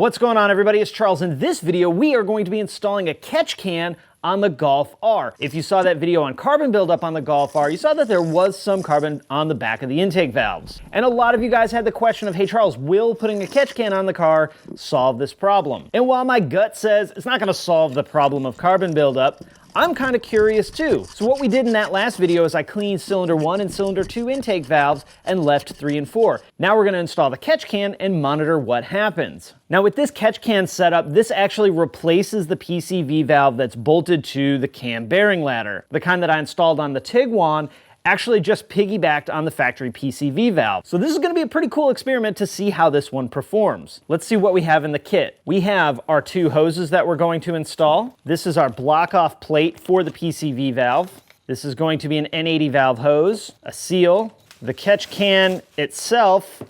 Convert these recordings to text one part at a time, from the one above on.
What's going on, everybody? It's Charles. In this video, we are going to be installing a catch can on the Golf R. If you saw that video on carbon buildup on the Golf R, you saw that there was some carbon on the back of the intake valves. And a lot of you guys had the question of, hey Charles, will putting a catch can on the car solve this problem? And while my gut says it's not gonna solve the problem of carbon buildup, I'm kind of curious too. So what we did in that last video is I cleaned cylinder 1 and cylinder 2 intake valves and left 3 and 4. Now we're going to install the catch can and monitor what happens. Now with this catch can setup, this actually replaces the PCV valve that's bolted to the cam bearing ladder. The kind that I installed on the Tiguan actually just piggybacked on the factory PCV valve. So this is going to be a pretty cool experiment to see how this one performs. Let's see what we have in the kit. We have our 2 hoses that we're going to install. This is our block off plate for the PCV valve. This is going to be an N80 valve hose, a seal, the catch can itself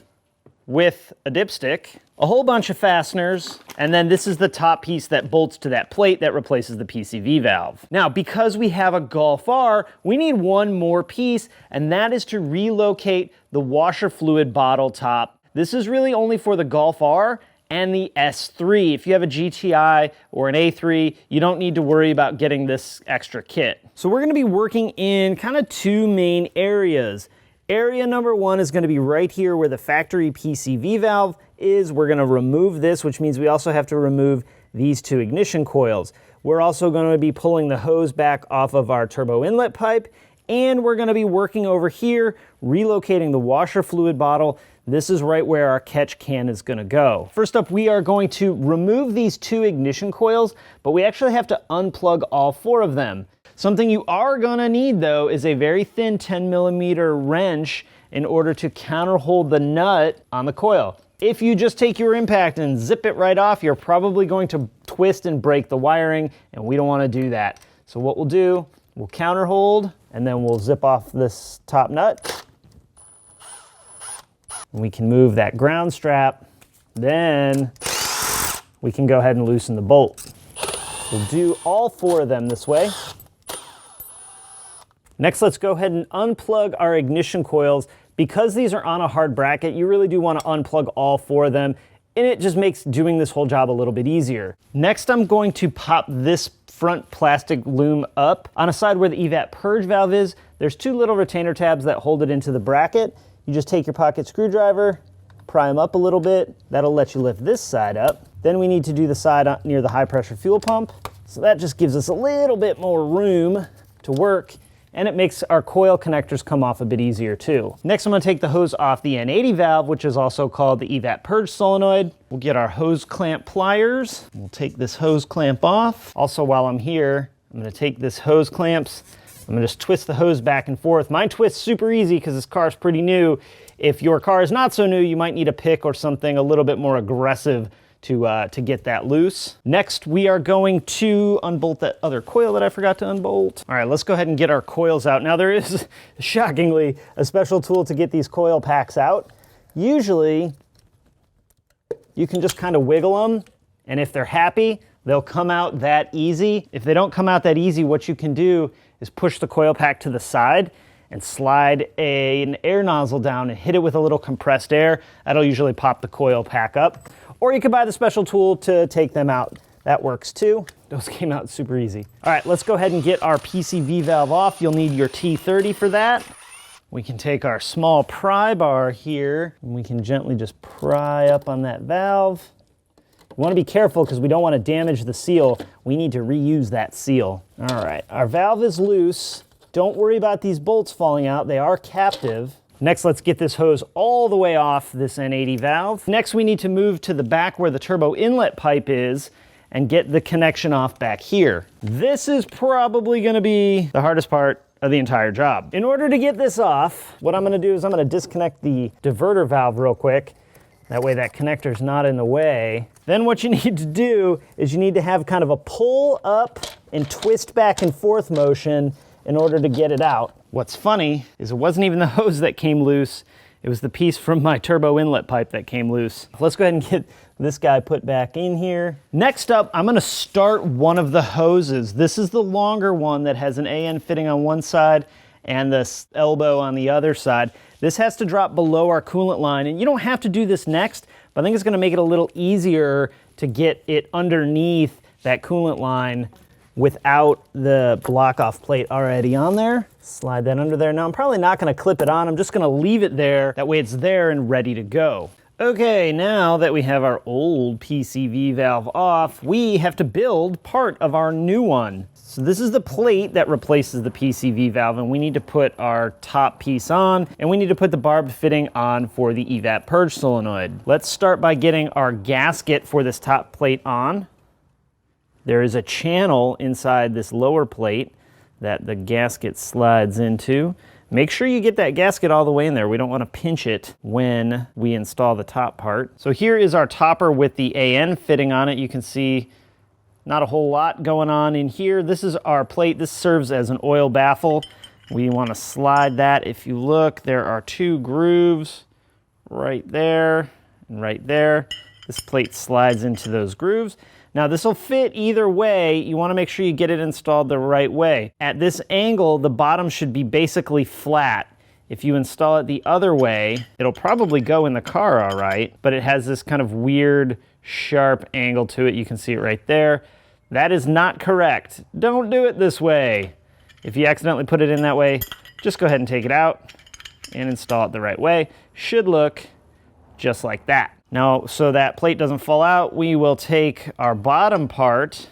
with a dipstick, a whole bunch of fasteners, and then this is the top piece that bolts to that plate that replaces the PCV valve. Now, because we have a Golf R, we need one more piece, and that is to relocate the washer fluid bottle top. This is really only for the Golf R and the S3. If you have a GTI or an A3, you don't need to worry about getting this extra kit. So we're gonna be working in kind of 2 main areas. Area number 1 is going to be right here where the factory PCV valve is. We're going to remove this, which means we also have to remove these 2 ignition coils. We're also going to be pulling the hose back off of our turbo inlet pipe, and we're going to be working over here, relocating the washer fluid bottle. This is right where our catch can is going to go. First up, we are going to remove these 2 ignition coils, but we actually have to unplug all 4 of them. Something you are gonna need though is a very thin 10mm wrench in order to counterhold the nut on the coil. If you just take your impact and zip it right off, you're probably going to twist and break the wiring, and we don't wanna do that. So what we'll do, we'll counterhold, and then we'll zip off this top nut. And we can move that ground strap. Then we can go ahead and loosen the bolt. We'll do all 4 of them this way. Next, let's go ahead and unplug our ignition coils. Because these are on a hard bracket, you really do want to unplug all 4 of them, and it just makes doing this whole job a little bit easier. Next, I'm going to pop this front plastic loom up. On a side where the EVAP purge valve is, there's 2 little retainer tabs that hold it into the bracket. You just take your pocket screwdriver, pry them up a little bit. That'll let you lift this side up. Then we need to do the side near the high pressure fuel pump. So that just gives us a little bit more room to work, and it makes our coil connectors come off a bit easier too. Next, I'm gonna take the hose off the N80 valve, which is also called the EVAP purge solenoid. We'll get our hose clamp pliers. We'll take this hose clamp off. Also, while I'm here, I'm gonna take this hose clamps. I'm gonna just twist the hose back and forth. Mine twists super easy because this car is pretty new. If your car is not so new, you might need a pick or something a little bit more aggressive to get that loose. Next, we are going to unbolt that other coil that I forgot to unbolt. All right, let's go ahead and get our coils out. Now there is, shockingly, a special tool to get these coil packs out. Usually, you can just kind of wiggle them, and if they're happy, they'll come out that easy. If they don't come out that easy, what you can do is push the coil pack to the side and slide an air nozzle down and hit it with a little compressed air. That'll usually pop the coil pack up. Or you could buy the special tool to take them out. That works too. Those came out super easy. All right, let's go ahead and get our PCV valve off. You'll need your T30 for that. We can take our small pry bar here, and we can gently just pry up on that valve. You wanna be careful because we don't wanna damage the seal. We need to reuse that seal. All right, our valve is loose. Don't worry about these bolts falling out. They are captive. Next, let's get this hose all the way off this N80 valve. Next, we need to move to the back where the turbo inlet pipe is and get the connection off back here. This is probably gonna be the hardest part of the entire job. In order to get this off, what I'm gonna do is I'm gonna disconnect the diverter valve real quick. That way that connector's not in the way. Then what you need to do is you need to have kind of a pull up and twist back and forth motion in order to get it out. What's funny is it wasn't even the hose that came loose, it was the piece from my turbo inlet pipe that came loose. Let's go ahead and get this guy put back in here. Next up, I'm gonna start one of the hoses. This is the longer one that has an AN fitting on one side and this elbow on the other side. This has to drop below our coolant line, and you don't have to do this next, but but I think it's gonna make it a little easier to get it underneath that coolant line without the block-off plate already on there. Slide that under there. Now I'm probably not gonna clip it on, I'm just gonna leave it there. That way it's there and ready to go. Okay, now that we have our old PCV valve off, we have to build part of our new one. So this is the plate that replaces the PCV valve, and we need to put our top piece on, and we need to put the barb fitting on for the evap purge solenoid. Let's start by getting our gasket for this top plate on. There is a channel inside this lower plate that the gasket slides into. Make sure you get that gasket all the way in there. We don't want to pinch it when we install the top part. So here is our topper with the AN fitting on it. You can see not a whole lot going on in here. This is our plate. This serves as an oil baffle. We want to slide that. If you look, there are 2 grooves right there and right there. This plate slides into those grooves. Now this will fit either way. You want to make sure you get it installed the right way. At this angle, the bottom should be basically flat. If you install it the other way, it'll probably go in the car all right, but it has this kind of weird, sharp angle to it. You can see it right there. That is not correct. Don't do it this way. If you accidentally put it in that way, just go ahead and take it out and install it the right way. Should look just like that. Now, so that plate doesn't fall out, we will take our bottom part,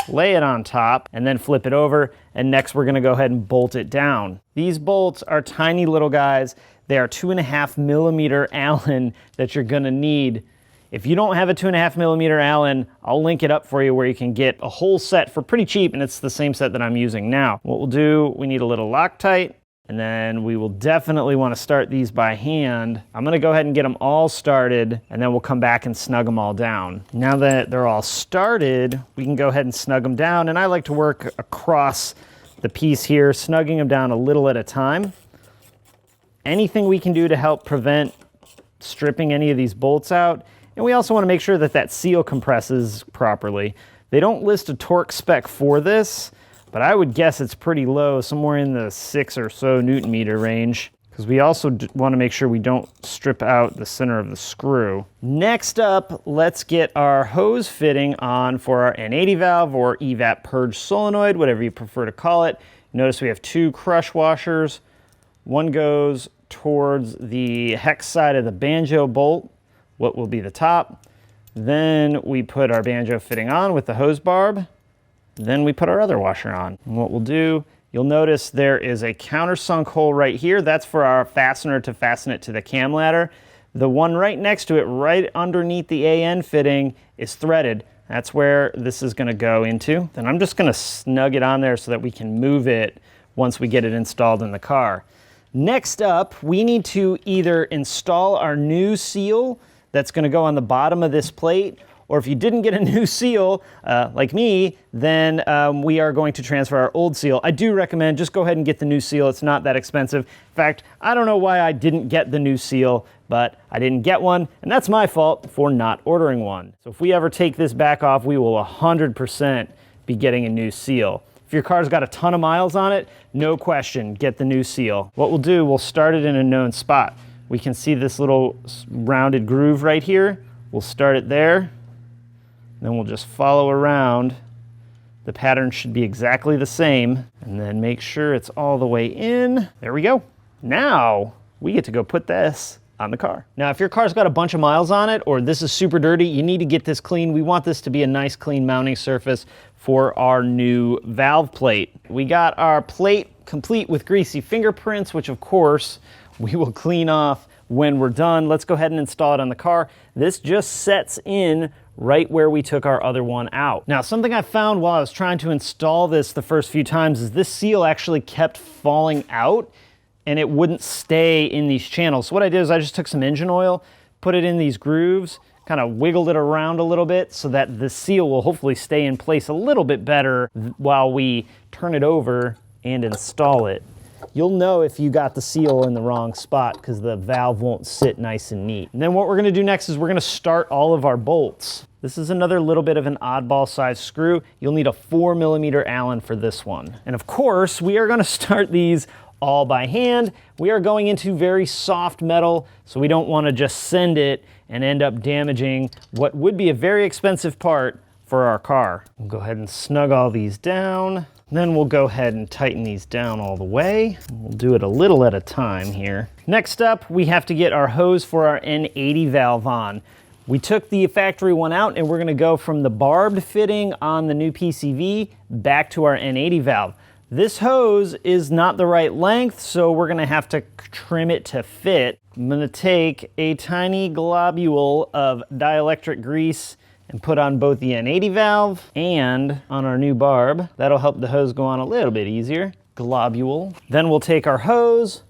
lay it on top, and then flip it over, and next we're gonna go ahead and bolt it down. These bolts are tiny little guys. They are 2.5 millimeter Allen that you're gonna need. If you don't have a 2.5 millimeter Allen, I'll link it up for you where you can get a whole set for pretty cheap, and it's the same set that I'm using now. What we'll do, we need a little Loctite, and then we will definitely want to start these by hand. I'm going to go ahead and get them all started, and then we'll come back and snug them all down. Now that they're all started, we can go ahead and snug them down, and I like to work across the piece here, snugging them down a little at a time. Anything we can do to help prevent stripping any of these bolts out, and we also want to make sure that that seal compresses properly. They don't list a torque spec for this, but I would guess it's pretty low, somewhere in the 6 or so Newton meter range, because we also want to make sure we don't strip out the center of the screw. Next up, let's get our hose fitting on for our N80 valve or evap purge solenoid, whatever you prefer to call it. Notice we have 2 crush washers. One goes towards the hex side of the banjo bolt, what will be the top. Then we put our banjo fitting on with the hose barb. Then we put our other washer on. And what we'll do, you'll notice there is a countersunk hole right here. That's for our fastener to fasten it to the cam ladder. The one right next to it, right underneath the AN fitting, is threaded. That's where this is gonna go into. Then I'm just gonna snug it on there so that we can move it once we get it installed in the car. Next up, we need to either install our new seal that's gonna go on the bottom of this plate, or if you didn't get a new seal, like me, then we are going to transfer our old seal. I do recommend just go ahead and get the new seal. It's not that expensive. In fact, I don't know why I didn't get the new seal, but I didn't get one, and that's my fault for not ordering one. So if we ever take this back off, we will 100% be getting a new seal. If your car's got a ton of miles on it, no question, get the new seal. What we'll do, we'll start it in a known spot. We can see this little rounded groove right here. We'll start it there. Then we'll just follow around. The pattern should be exactly the same, and then make sure it's all the way in. There we go. Now we get to go put this on the car. Now, if your car's got a bunch of miles on it, or this is super dirty, you need to get this clean. We want this to be a nice clean mounting surface for our new valve plate. We got our plate complete with greasy fingerprints, which of course we will clean off when we're done. Let's go ahead and install it on the car. This just sets in right where we took our other one out. Now, something I found while I was trying to install this the first few times is this seal actually kept falling out and it wouldn't stay in these channels. So what I did is I just took some engine oil, put it in these grooves, kind of wiggled it around a little bit so that the seal will hopefully stay in place a little bit better while we turn it over and install it. You'll know if you got the seal in the wrong spot because the valve won't sit nice and neat. And then what we're gonna do next is we're gonna start all of our bolts. This is another little bit of an oddball size screw. You'll need a 4 millimeter Allen for this one. And of course, we are gonna start these all by hand. We are going into very soft metal, so we don't want to just send it and end up damaging what would be a very expensive part for our car. We'll go ahead and snug all these down. Then we'll go ahead and tighten these down all the way. We'll do it a little at a time here. Next up, we have to get our hose for our N80 valve on. We took the factory one out and we're gonna go from the barbed fitting on the new PCV back to our N80 valve. This hose is not the right length, so we're gonna have to trim it to fit. I'm gonna take a tiny globule of dielectric grease and put on both the N80 valve and on our new barb. That'll help the hose go on a little bit easier. Globule. Then we'll take our hose.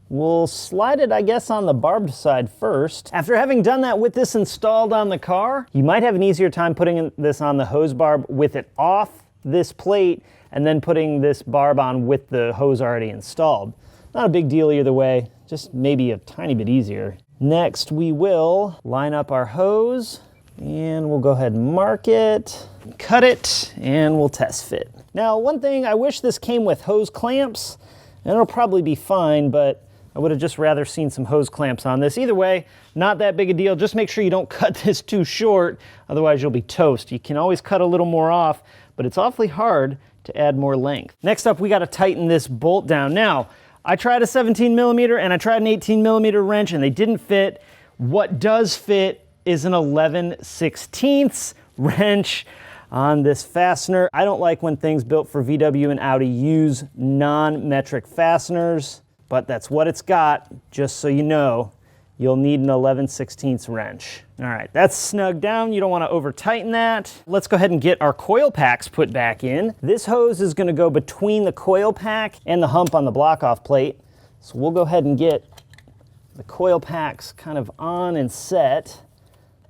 We'll slide it, I guess, on the barbed side first. After having done that with this installed on the car, you might have an easier time putting this on the hose barb with it off this plate and then putting this barb on with the hose already installed. Not a big deal either way, just maybe a tiny bit easier. Next, we will line up our hose and we'll go ahead and mark it, cut it, and we'll test fit. Now, one thing, I wish this came with hose clamps, and it'll probably be fine, but I would have just rather seen some hose clamps on this. Either way, not that big a deal. Just make sure you don't cut this too short, otherwise you'll be toast. You can always cut a little more off, but it's awfully hard to add more length. Next up, we got to tighten this bolt down. Now, I tried a 17 millimeter and I tried an 18 millimeter wrench and they didn't fit. What does fit is an 11/16 wrench on this fastener. I don't like when things built for VW and Audi use non-metric fasteners, but that's what it's got. Just so you know, you'll need an 11/16 wrench. All right, that's snug down. You don't want to over tighten that. Let's go ahead and get our coil packs put back in. This hose is going to go between the coil pack and the hump on the block off plate. So we'll go ahead and get the coil packs kind of on and set.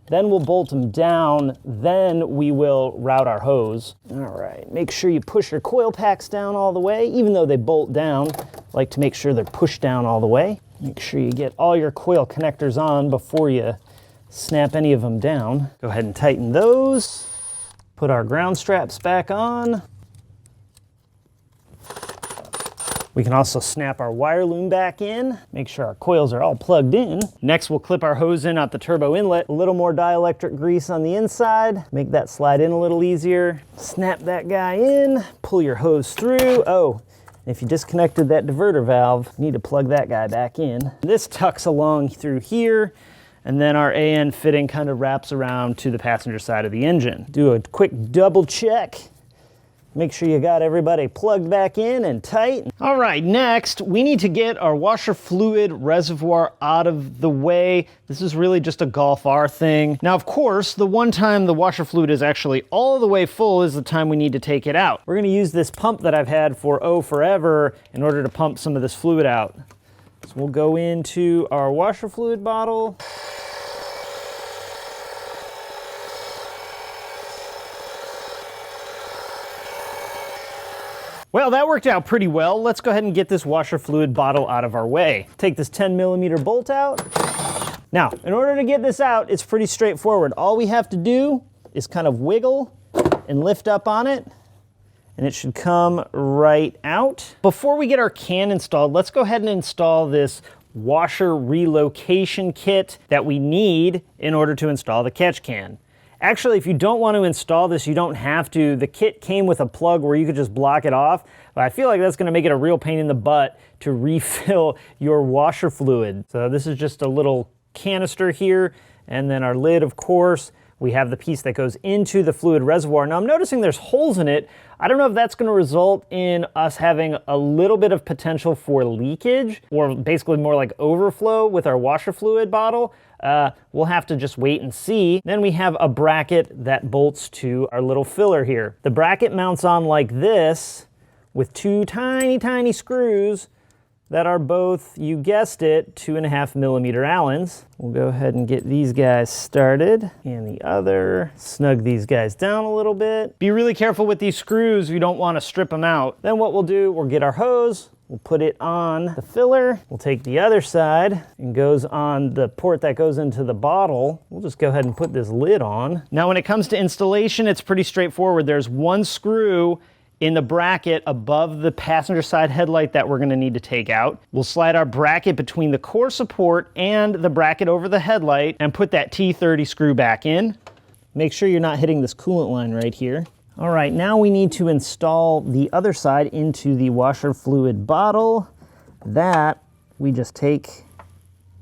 Then we'll bolt them down, then we will route our hose. All right, make sure you push your coil packs down all the way, even though they bolt down. I like to make sure they're pushed down all the way. Make sure you get all your coil connectors on before you snap any of them down. Go ahead and tighten those. Put our ground straps back on. We can also snap our wire loom back in, make sure our coils are all plugged in. Next, we'll clip our hose in at the turbo inlet. A little more dielectric grease on the inside, make that slide in a little easier. Snap that guy in, pull your hose through. Oh, if you disconnected that diverter valve, you need to plug that guy back in. This tucks along through here, and then our AN fitting kind of wraps around to the passenger side of the engine. Do a quick double check. Make sure you got everybody plugged back in and tight. All right, next, we need to get our washer fluid reservoir out of the way. This is really just a Golf R thing. Now, of course, the one time the washer fluid is actually all the way full is the time we need to take it out. We're gonna use this pump that I've had for, forever in order to pump some of this fluid out. So we'll go into our washer fluid bottle. Well, that worked out pretty well. Let's go ahead and get this washer fluid bottle out of our way. Take this 10 millimeter bolt out. Now, in order to get this out, it's pretty straightforward. All we have to do is kind of wiggle and lift up on it, and it should come right out. Before we get our can installed, let's go ahead and install this washer relocation kit that we need in order to install the catch can. Actually, if you don't want to install this, you don't have to. The kit came with a plug where you could just block it off, but I feel like that's going to make it a real pain in the butt to refill your washer fluid. So this is just a little canister here, and then our lid, of course. We have the piece that goes into the fluid reservoir. Now I'm noticing there's holes in it. I don't know if that's going to result in us having a little bit of potential for leakage, or basically more like overflow with our washer fluid bottle. We'll have to just wait and see. Then we have a bracket that bolts to our little filler here. The bracket mounts on like this with two tiny, tiny screws that are both, you guessed it, 2.5 millimeter Allens. We'll go ahead and get these guys started. And the other, snug these guys down a little bit. Be really careful with these screws. You don't want to strip them out. Then what we'll do, we'll get our hose. We'll put it on the filler. We'll take the other side and goes on the port that goes into the bottle. We'll just go ahead and put this lid on. Now when it comes to installation, it's pretty straightforward. There's one screw in the bracket above the passenger side headlight that we're gonna need to take out. We'll slide our bracket between the core support and the bracket over the headlight and put that T30 screw back in. Make sure you're not hitting this coolant line right here. All right, now we need to install the other side into the washer fluid bottle. That we just take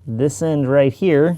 this end right here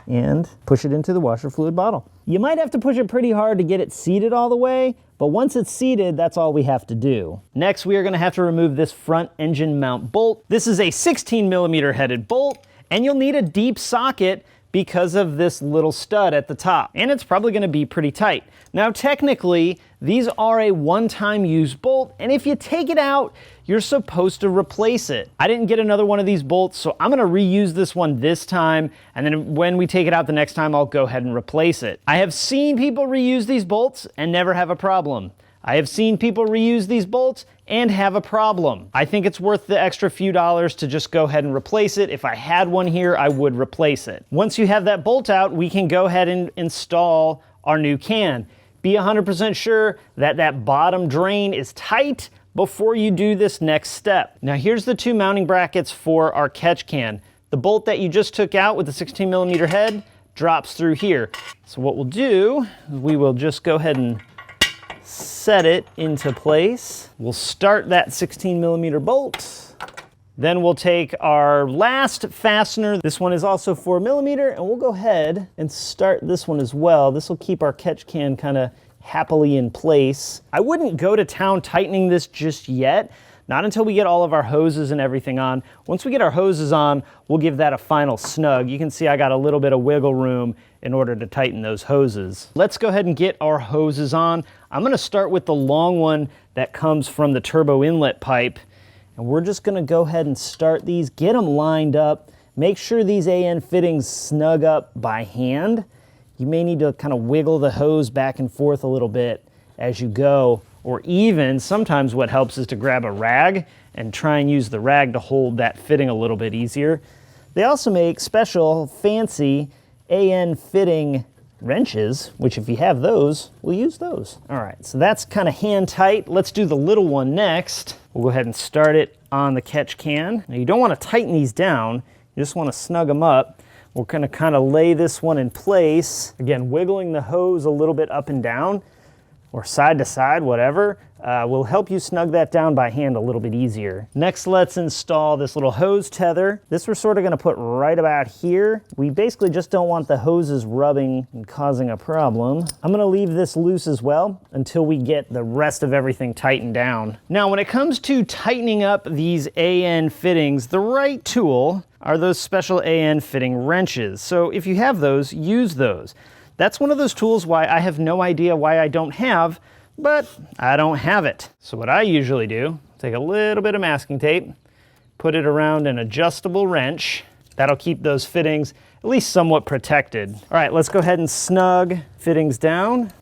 and push it into the washer fluid bottle. You might have to push it pretty hard to get it seated all the way, but once it's seated, that's all we have to do. Next, we are gonna have to remove this front engine mount bolt. This is a 16mm headed bolt, and you'll need a deep socket because of this little stud at the top. And it's probably gonna be pretty tight. Now, technically, these are a one-time use bolt, and if you take it out, you're supposed to replace it. I didn't get another one of these bolts, so I'm gonna reuse this one this time, and then when we take it out the next time, I'll go ahead and replace it. I have seen people reuse these bolts and never have a problem. I have seen people reuse these bolts and have a problem. I think it's worth the extra few dollars to just go ahead and replace it. If I had one here, I would replace it. Once you have that bolt out, we can go ahead and install our new can. Be 100% sure that that bottom drain is tight before you do this next step. Now here's the two mounting brackets for our catch can. The bolt that you just took out with the 16mm head drops through here. So what we'll do is we will just go ahead and set it into place. We'll start that 16mm bolt. Then we'll take our last fastener. This one is also 4mm, and we'll go ahead and start this one as well. This will keep our catch can kind of happily in place. I wouldn't go to town tightening this just yet, not until we get all of our hoses and everything on. Once we get our hoses on, we'll give that a final snug. You can see I got a little bit of wiggle room in order to tighten those hoses. Let's go ahead and get our hoses on. I'm gonna start with the long one that comes from the turbo inlet pipe. And we're just gonna go ahead and start these, get them lined up, make sure these AN fittings snug up by hand. You may need to kind of wiggle the hose back and forth a little bit as you go, or even sometimes what helps is to grab a rag and try and use the rag to hold that fitting a little bit easier. They also make special fancy AN fitting wrenches, which if you have those, we'll use those. All right, so that's kind of hand tight. Let's do the little one next. We'll go ahead and start it on the catch can. Now you don't want to tighten these down, you just want to snug them up. We're gonna kind of lay this one in place. Again, wiggling the hose a little bit up and down, or side to side, whatever, will help you snug that down by hand a little bit easier. Next, let's install this little hose tether. This we're sort of gonna put right about here. We basically just don't want the hoses rubbing and causing a problem. I'm gonna leave this loose as well until we get the rest of everything tightened down. Now, when it comes to tightening up these AN fittings, the right tool are those special AN fitting wrenches. So if you have those, use those. That's one of those tools why I have no idea why I don't have, but I don't have it. So what I usually do, take a little bit of masking tape, put it around an adjustable wrench. That'll keep those fittings at least somewhat protected. All right, let's go ahead and snug fittings down.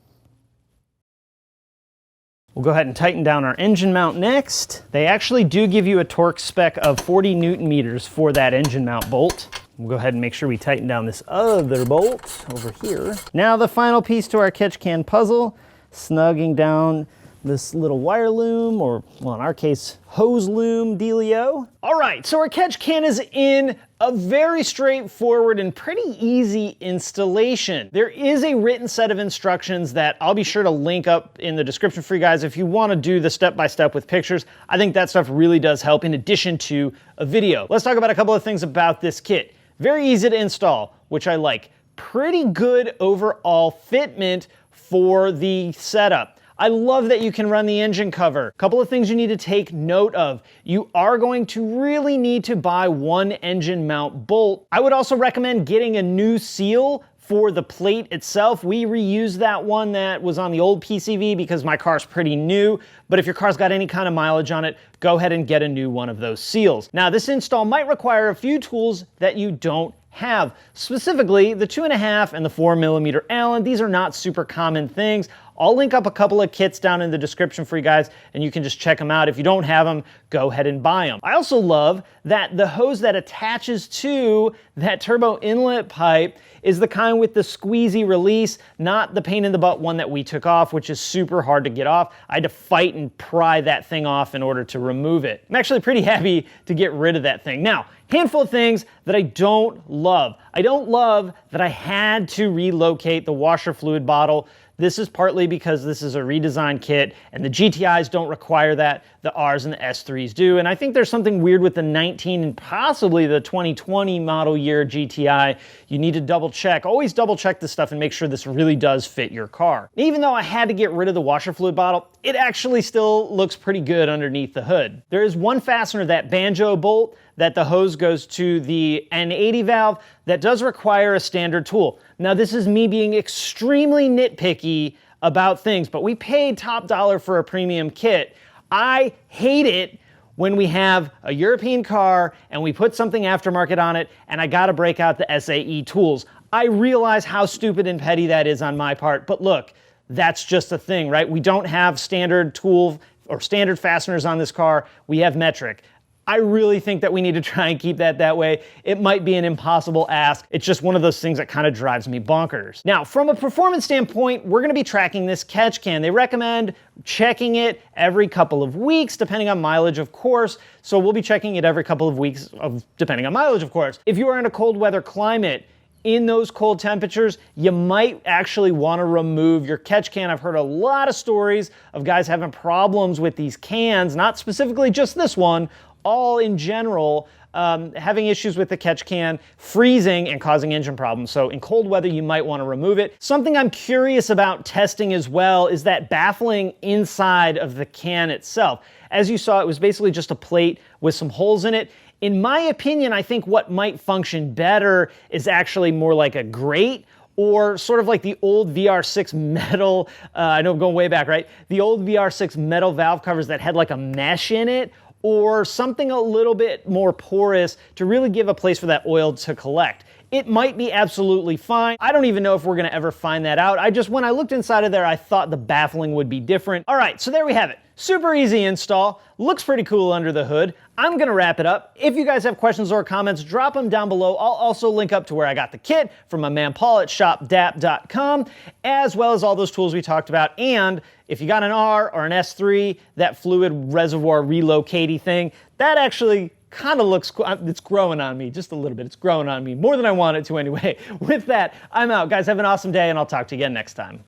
We'll go ahead and tighten down our engine mount next. They actually do give you a torque spec of 40 Newton meters for that engine mount bolt. We'll go ahead and make sure we tighten down this other bolt over here. Now the final piece to our catch can puzzle, snugging down this little wire loom, or well, in our case, hose loom dealio. All right, so our catch can is in a very straightforward and pretty easy installation. There is a written set of instructions that I'll be sure to link up in the description for you guys if you want to do the step-by-step with pictures. I think that stuff really does help in addition to a video. Let's talk about a couple of things about this kit. Very easy to install, which I like. Pretty good overall fitment for the setup. I love that you can run the engine cover. A couple of things you need to take note of. You are going to really need to buy one engine mount bolt. I would also recommend getting a new seal for the plate itself. We reused that one that was on the old PCV because my car's pretty new, but if your car's got any kind of mileage on it, go ahead and get a new one of those seals. Now, this install might require a few tools that you don't have. Specifically, the 2.5 and the 4mm Allen. These are not super common things. I'll link up a couple of kits down in the description for you guys, and you can just check them out. If you don't have them, go ahead and buy them. I also love that the hose that attaches to that turbo inlet pipe is the kind with the squeezy release, not the pain in the butt one that we took off, which is super hard to get off. I had to fight and pry that thing off in order to remove it. I'm actually pretty happy to get rid of that thing. Now, handful of things that I don't love. I don't love that I had to relocate the washer fluid bottle. This is partly because this is a redesigned kit and the GTIs don't require that, the Rs and the S3s do. And I think there's something weird with the 19 and possibly the 2020 model year GTI. You need to double check, always double check this stuff and make sure this really does fit your car. Even though I had to get rid of the washer fluid bottle, it actually still looks pretty good underneath the hood. There is one fastener, that banjo bolt that the hose goes to the N80 valve, that does require a standard tool. Now, this is me being extremely nitpicky about things, but we paid top dollar for a premium kit. I hate it when we have a European car and we put something aftermarket on it and I gotta break out the SAE tools. I realize how stupid and petty that is on my part, but look, that's just a thing, right? We don't have standard tool or standard fasteners on this car. We have metric. I really think that we need to try and keep that way. It might be an impossible ask. It's just one of those things that kind of drives me bonkers. Now, from a performance standpoint, we're gonna be tracking this catch can. They recommend checking it every couple of weeks, depending on mileage, of course. So we'll be checking it every couple of weeks, depending on mileage, of course. If you are in a cold weather climate, in those cold temperatures, you might actually want to remove your catch can. I've heard a lot of stories of guys having problems with these cans, not specifically just this one, all in general, having issues with the catch can, freezing and causing engine problems. So in cold weather, you might want to remove it. Something I'm curious about testing as well is that baffling inside of the can itself. As you saw, it was basically just a plate with some holes in it. In my opinion, I think what might function better is actually more like a grate, or sort of like the old VR6 metal, I know I'm going way back, right? The old VR6 metal valve covers that had like a mesh in it, or something a little bit more porous to really give a place for that oil to collect. It might be absolutely fine. I don't even know if we're gonna ever find that out. When I looked inside of there, I thought the baffling would be different. All right, so there we have it. Super easy install, looks pretty cool under the hood. I'm gonna wrap it up. If you guys have questions or comments, drop them down below. I'll also link up to where I got the kit from my man Paul at shopdap.com, as well as all those tools we talked about. And if you got an R or an S3, that fluid reservoir relocating thing, that actually kind of looks cool. It's growing on me just a little bit. It's growing on me more than I want it to anyway. With that, I'm out. Guys, have an awesome day, and I'll talk to you again next time.